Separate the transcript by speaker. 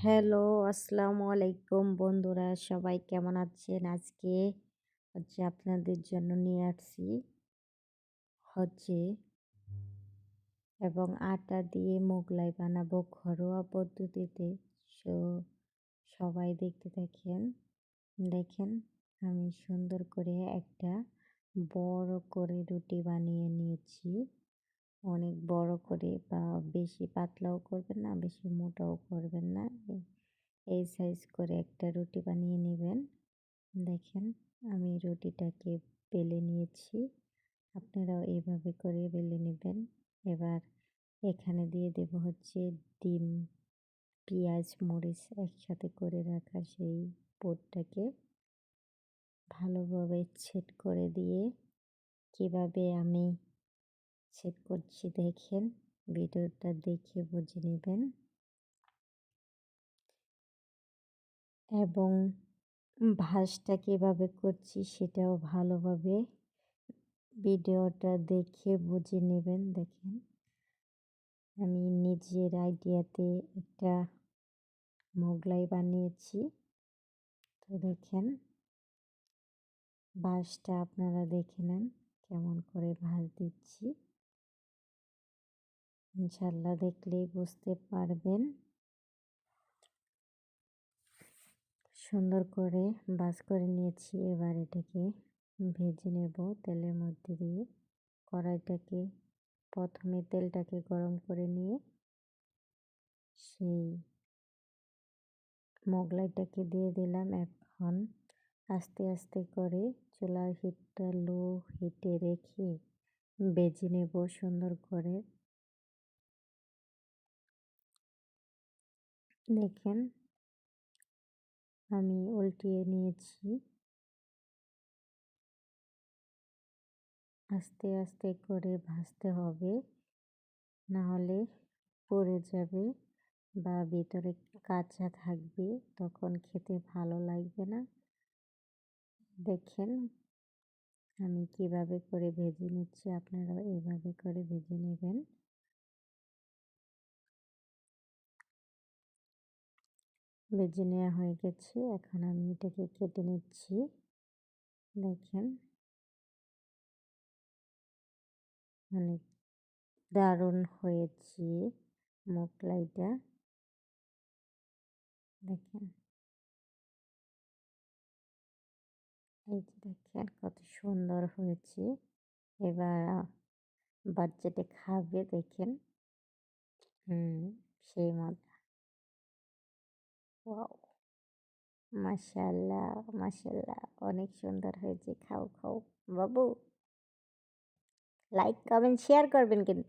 Speaker 1: Hello, আসসালামু আলাইকুম বন্ধুরা সবাই কেমন আছেন? আজকে আপনাদের জন্য নিয়ে আসছি হচ্ছে এবং আটা দিয়ে মোগলাই বানাবো ঘরোয়া পদ্ধতিতে। সো সবাই দেখতে থাকেন। দেখেন আমি সুন্দর করে একটা বড় করে রুটি বানিয়ে নিয়েছি। অনেক বড় করে বা বেশি পাতলাও করবেন না, বেশি মোটাও করবেন না। এই সাইজ করে একটা রুটি বানিয়ে নেবেন। দেখেন আমি রুটিটাকে বেলে নিয়েছি। আপনারাও এইভাবে করে বেলে নেবেন। এবার এখানে দিয়ে দেব হচ্ছে ডিম, পেঁয়াজ, মরিচ একসাথে করে রাখা সেই পুরটাকে ভালোভাবে ছেদ করে দিয়ে কিভাবে আমি ছেদ করছি দেখেন। ভিডিওটা দেখে বুঝে নেবেন এবং ভাঁজটা কিভাবে করছি সেটাও ভালোভাবে ভিডিওটা দেখে বুঝে নেবেন। দেখেন আমি নিজের আইডিয়াতে একটা মোগলাই বানিয়েছি। তো দেখেন ভাঁজটা আপনারা দেখে নেন কেমন করে ভাঁজ দিচ্ছি। ইনশাল্লাহ দেখলেই বুঝতে পারবেন। সুন্দর করে ভাঁজ করে নিয়েছি। এবার এটাকে ভেজে নেব তেলের মধ্যে দিয়ে। কড়াইটাকে প্রথমে তেলটাকে গরম করে নিয়ে সেই মোগলাইটাকে দিয়ে দিলাম। এখন আস্তে আস্তে করে চুলার হিটটা লো হিটে রেখে ভেজে নেব সুন্দর করে। দেখেন আমি উল্টিয়ে নিয়েছি। আস্তে আস্তে করে ভাজতে হবে, না হলে পুড়ে যাবে বা ভিতরে কাঁচা থাকবে, তখন খেতে ভালো লাগবে না। দেখেন আমি কিভাবে করে ভেজে নিচ্ছি, আপনারাও এভাবে করে ভেজে নেবেন। ভেজে নেওয়া হয়ে গেছে, এখন আমি এটাকে কেটে নিচ্ছি। দেখেন অনেক দারুণ হয়েছে মোগলাইটা। দেখেন এই যে দেখেন কত সুন্দর হয়েছে। এবার বাচ্চাটা খাবে দেখেন। সেই মজা। ওয়াও, মাশাআল্লাহ মাশাআল্লাহ, অনেক সুন্দর হয়েছে। খাও খাও বাবু। লাইক কমেন্ট শেয়ার করবেন কিন্তু।